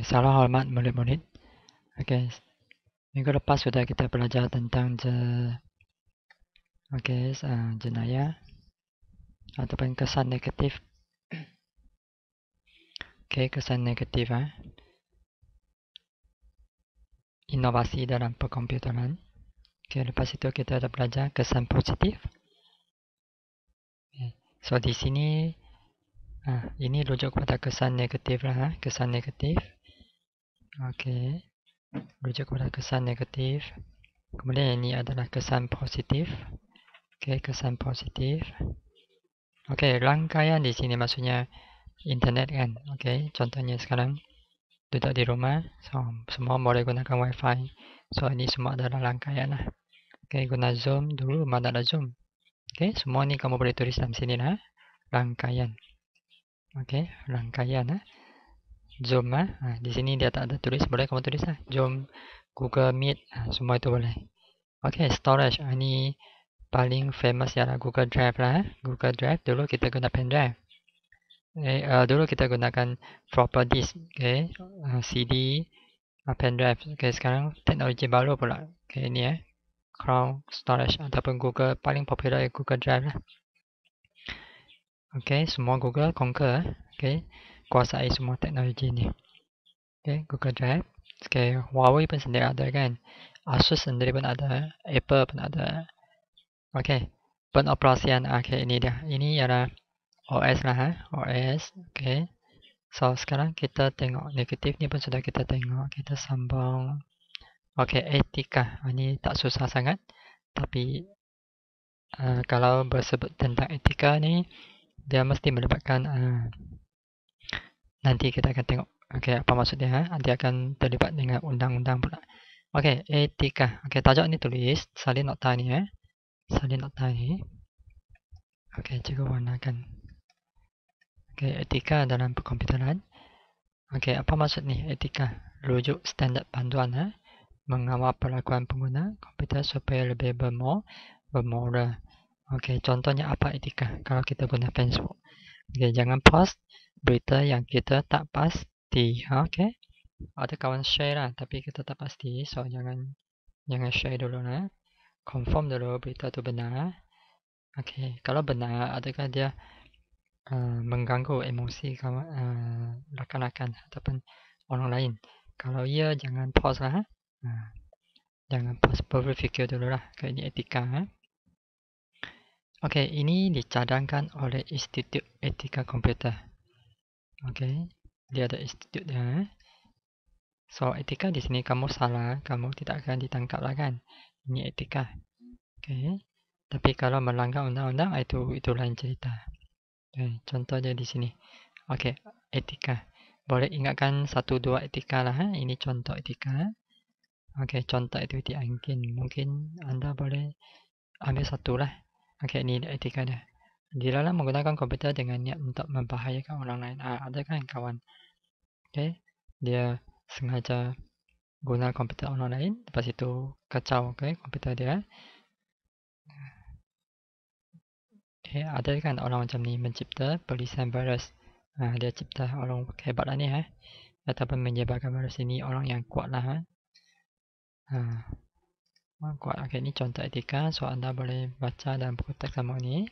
Salam hormat murid-murid. Oke, minggu lepas sudah kita belajar tentang jenayah ataupun kesan negatif. Kesan negatif inovasi dalam perkomputeran. Lepas itu kita ada belajar kesan positif. So di sini ini rujuk kepada kesan negatif lah, kesan negatif. Rujuk kepada kesan negatif. Kemudian ini adalah kesan positif. Kesan positif. Rangkaian di sini maksudnya internet kan. Contohnya sekarang duduk di rumah, so semua boleh gunakan wifi. So ini semua adalah rangkaian lah. Guna Zoom dulu mana ada Zoom. Semua ni kamu boleh tulis dalam sini lah. Rangkaian. Rangkaian Zoom di sini dia tak ada tulis, boleh kamu tulis lah. Zoom, Google Meet, semua itu boleh. Storage. Ini paling famous ialah Google Drive lah. Google Drive dulu kita guna pen drive. Dulu kita gunakan proper disk, CD, pen drive. Sekarang teknologi baru pula. Ini Cloud Storage ataupun Google paling popular Google Drive lah. Semua Google conquer, kuasai semua teknologi ni. Google Drive. Huawei pun sendiri ada kan. Asus sendiri pun ada, Apple pun ada. Pengoperasian ini dia. Ini ialah OS lah OS. So sekarang kita tengok negatif ni pun sudah kita tengok. Kita sambung. Etika. Ini tak susah sangat. Tapi kalau bersebut tentang etika ni, dia mesti melibatkan nanti kita akan tengok. Apa maksud dia? Dia akan terlibat dengan undang-undang pula. Etika. Tajuk ni tulis salin nota ni salin nota ni. Cikgu warnakan. Etika dalam perkomputeran. Apa maksud ni etika? Rujuk standard panduan mengawal perlakuan pengguna komputer supaya lebih bermoral. Contohnya apa etika? Kalau kita guna Facebook. Jangan post berita yang kita tak pasti. Ada kawan share lah, tapi kita tak pasti. So jangan share dulu lah. Confirm dulu berita tu benar. Kalau benar, adakah dia mengganggu emosi rakan-rakan ataupun orang lain? Kalau ya, jangan post lah. Jangan post, berfikir dulu lah. Ini etika. Ini dicadangkan oleh Institut Etika Komputer. Dia ada institut dia. So etika di sini kamu salah, kamu tidak akan ditangkap lah kan. Ini etika. Tapi kalau melanggar undang-undang itu lain cerita. Contohnya di sini. Etika. Boleh ingatkan 1-2 etika lah. Ini contoh etika. Contoh aktiviti mungkin anda boleh ambil satu lah. Ini etika dia. Dilarang menggunakan komputer dengan niat untuk membahayakan orang lain. Ada kan kawan. Dia sengaja guna komputer orang lain. Lepas itu kacau komputer dia. Ada kan orang macam ni mencipta tulisan virus. Dia cipta orang hebat lah ni ataupun menyebarkan virus ini orang yang kuat lah kuat. Ini contoh etika. So anda boleh baca dalam buku teks sama ni.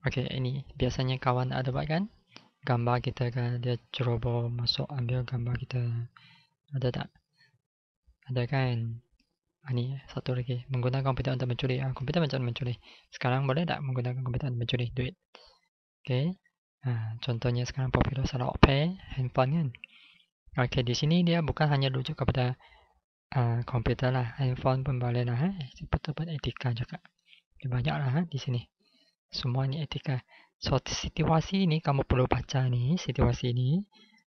Ini biasanya kawan ada buat kan. Gambar kita kan, dia ceroboh masuk ambil gambar kita. Ada tak? Ada kan. Ini satu lagi, menggunakan komputer untuk mencuri. Komputer macam mencuri. Sekarang boleh tak menggunakan komputer untuk mencuri duit? Contohnya sekarang popular salah pay handphone kan. Di sini dia bukan hanya rujuk kepada komputer lah, handphone pun boleh lah. Betul-betul etika juga. Banyak lah di sini. Semua ni etika. So situasi ni kamu perlu baca ni situasi ni.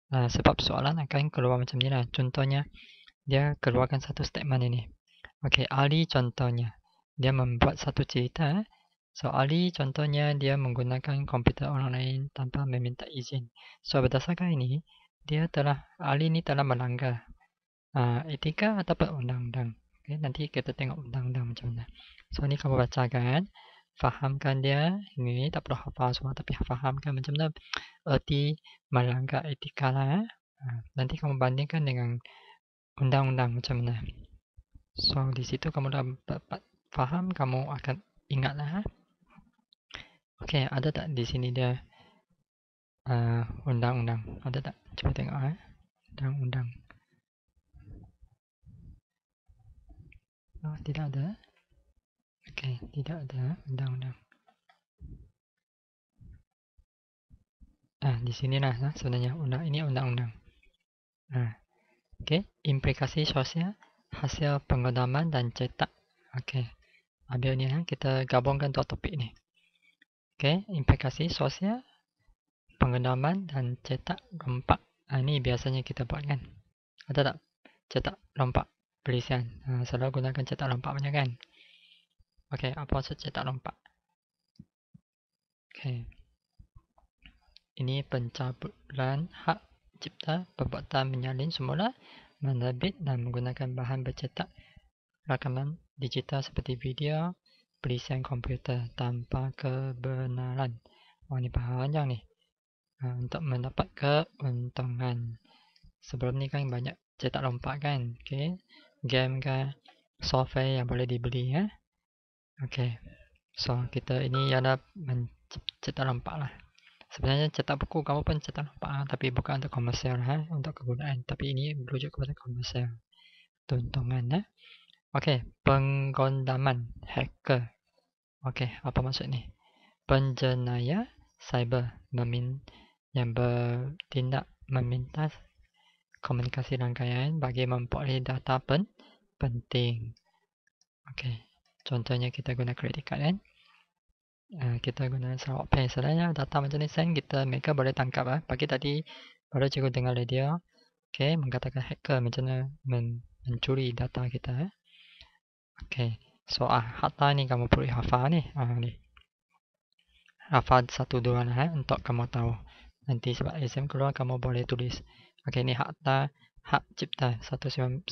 Sebab soalan akan keluar macam ni lah. Contohnya dia keluarkan satu statement ini. Ali contohnya dia membuat satu cerita. So Ali contohnya dia menggunakan komputer orang lain tanpa meminta izin. So berdasarkan ini Ali ni telah melanggar etika ataupun undang-undang. Nanti kita tengok undang-undang macam mana. So ni kamu bacakan. fahamkan dia. Ini tak perlu hafal semua, tapi fahamkan macam mana erti melanggar etika lah. Nanti kamu bandingkan dengan undang-undang macam mana. So di situ kamu dah dapat faham, kamu akan ingatlah. Okey, ada tak di sini dia undang-undang? Ada tak? Cuba tengok undang-undang. Oh, tidak ada. Okey, tidak ada undang-undang. Di sinilah sebenarnya ini undang-undang. Okey, implikasi sosial hasil pengedaman dan cetak. Okey, ambil ni kita gabungkan dua topik ni. Okey, implikasi sosial pengedaman dan cetak rompak. Ini biasanya kita buat kan. Ada tak cetak rompak pelisian? Selalu gunakan cetak rompak banyak kan. Okey, apa maksud cetak rompak? Okey, ini pencabulan hak cipta perbuatan menyalin semula, menerbit dan menggunakan bahan bercetak rakaman digital seperti video, pelisian komputer tanpa kebenaran. Ini panjang ni. Untuk mendapat keuntungan. Sebelum ni kan banyak cetak rompak kan. Okay. Game ke software yang boleh dibeli ya. Okay. So kita ini adalah mencetak rompak lah. Sebenarnya cetak buku kamu pun cetak rompak, tapi bukan untuk komersial untuk kegunaan. Tapi ini merujuk kepada komersial. Keuntungan Okey, penggondaman hacker. Okey, apa maksud ni? Penjenayah cyber yang bertindak meminta komunikasi rangkaian bagi memperoleh data penting. Okey, contohnya kita guna credit card kan? Kita guna Sarawak Pay. Selainnya data macam ni mereka boleh tangkap. Pagi tadi baru cikgu dengar radio. Okey, mengatakan hacker macam mana mencuri data kita. Okey, so harta ni kamu perlu hafal ni. Ni. Hafal 1-2 lah untuk kamu tahu. Nanti sebab exam keluar kamu boleh tulis. Okey, ni hak cipta 1987.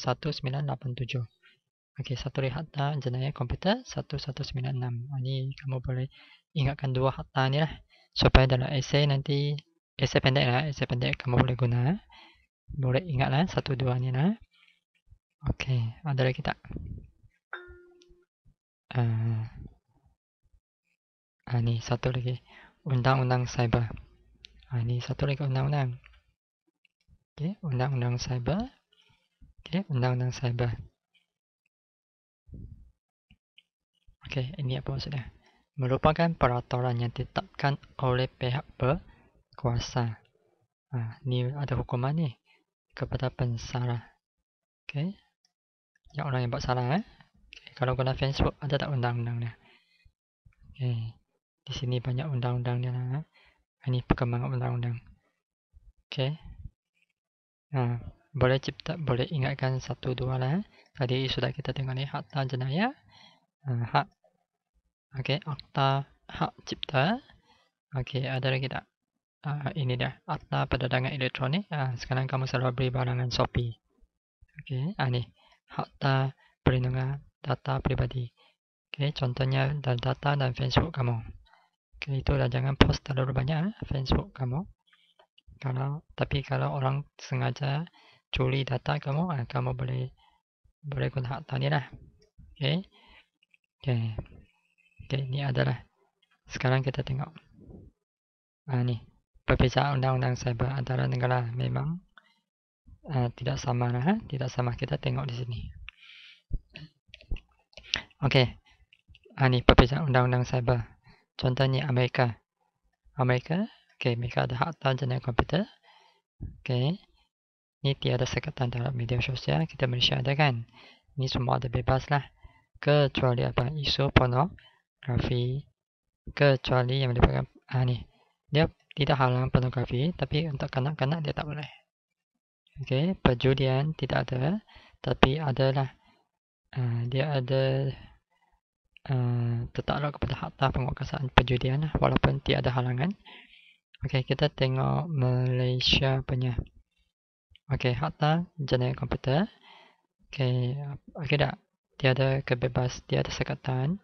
Okey, satu lagi harta jenayah komputer 1196. Ini kamu boleh ingatkan dua harta ni lah. Supaya dalam essay nanti, essay pendek kamu boleh guna. Boleh ingatlah 1-2 ni lah. Okey, ada lagi tak? Ni satu lagi. Undang-undang cyber. Ni satu lagi undang-undang. Okey, undang-undang cyber. Okey, undang-undang cyber. Okey, ini apa maksudnya? Merupakan peraturan yang ditetapkan oleh pihak berkuasa. Ni ada hukuman ni kepada pensalah. Okey. Yang orang yang buat salah Okay. Kalau guna Facebook ada tak undang-undang dia? Okey. Di sini banyak undang-undang dia lah. Ini perkembangan undang-undang. Okey. Boleh ingatkan 1-2 lah. Tadi sudah kita tengok ni harta jenayah. Hak Okey, akta hak cipta. Okey, ada lagi tak? Ini dah akta perdagangan elektronik. Sekarang kamu selalu beli barangan Shopee. Okey, ni akta perlindungan data pribadi. Okey, contohnya data dan Facebook kamu. Okey, itulah jangan post terlalu banyak Facebook kamu. Tapi kalau orang sengaja curi data kamu, kamu boleh guna akta ni lah. Okey. Okey, ni adalah sekarang kita tengok. Ni perbezaan undang-undang cyber antara negara memang tidak sama lah. Tidak sama, kita tengok di sini. Okey. Ni perbezaan undang-undang cyber. Contohnya Amerika. Okey, mereka ada hak jenayah komputer. Okey. Ni tiada sekatan dalam media sosial. Kita Malaysia ada kan. Ni semua ada bebas lah. Kecuali apa? Isu pornografi. Kecuali yang melibatkan ni. Dia tidak halang pornografi, tapi untuk kanak-kanak dia tak boleh. Okey, perjudian tidak ada, tapi adalah dia ada tertakluk kepada harta penguasaan perjudian walaupun tiada halangan. Okey, kita tengok Malaysia punya. Okey, harta jenayah komputer. Okey, tak? Tiada sekatan.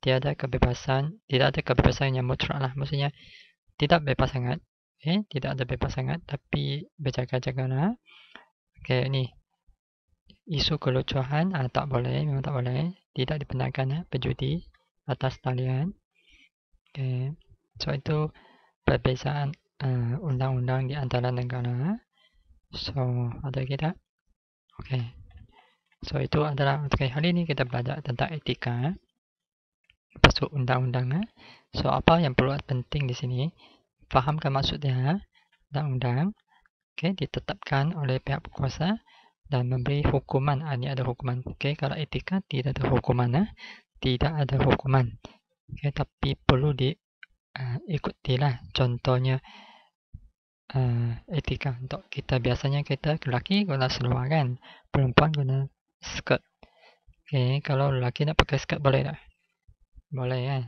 tidak ada kebebasan yang mutlak lah. Maksudnya tidak bebas sangat. Tidak ada bebas sangat, tapi berjaga-jagalah. Ini isu kelucuan tak boleh, memang tak boleh. Tidak dibenarkan berjudi atas talian. So itu perbezaan undang-undang di antara negara. So ada kita. So itu adalah hari ini kita belajar tentang etika. Masuk undang-undang. So apa yang perlu penting di sini? Fahamkan maksudnya. Undang-undang ditetapkan oleh pihak berkuasa dan memberi hukuman. Ini ada hukuman. Kalau etika tidak ada hukuman. Tidak ada hukuman. Tapi perlu diikutilah. Contohnya etika untuk kita. Biasanya kita lelaki guna seluar kan, perempuan guna skirt. Kalau lelaki nak pakai skirt boleh tak? Boleh kan?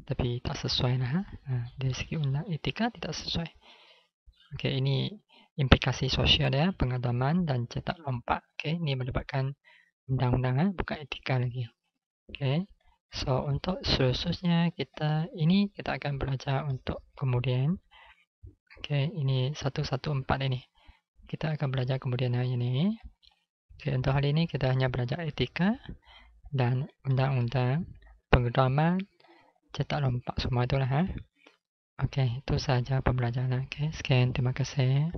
Tapi tak sesuai lah. Dari segi etika tidak sesuai. Ini implikasi sosial dia, pengalaman dan cetak lompat. Ini melibatkan undang-undang, bukan etika lagi. So untuk seterusnya kita akan belajar untuk kemudian. Ini 114 ini. Kita akan belajar kemudian hari ini. Untuk hari ini kita hanya belajar etika dan undang-undang, pengalaman, cetak lompat, semua itulah. Itu saja pembelajaran. Sekian, terima kasih.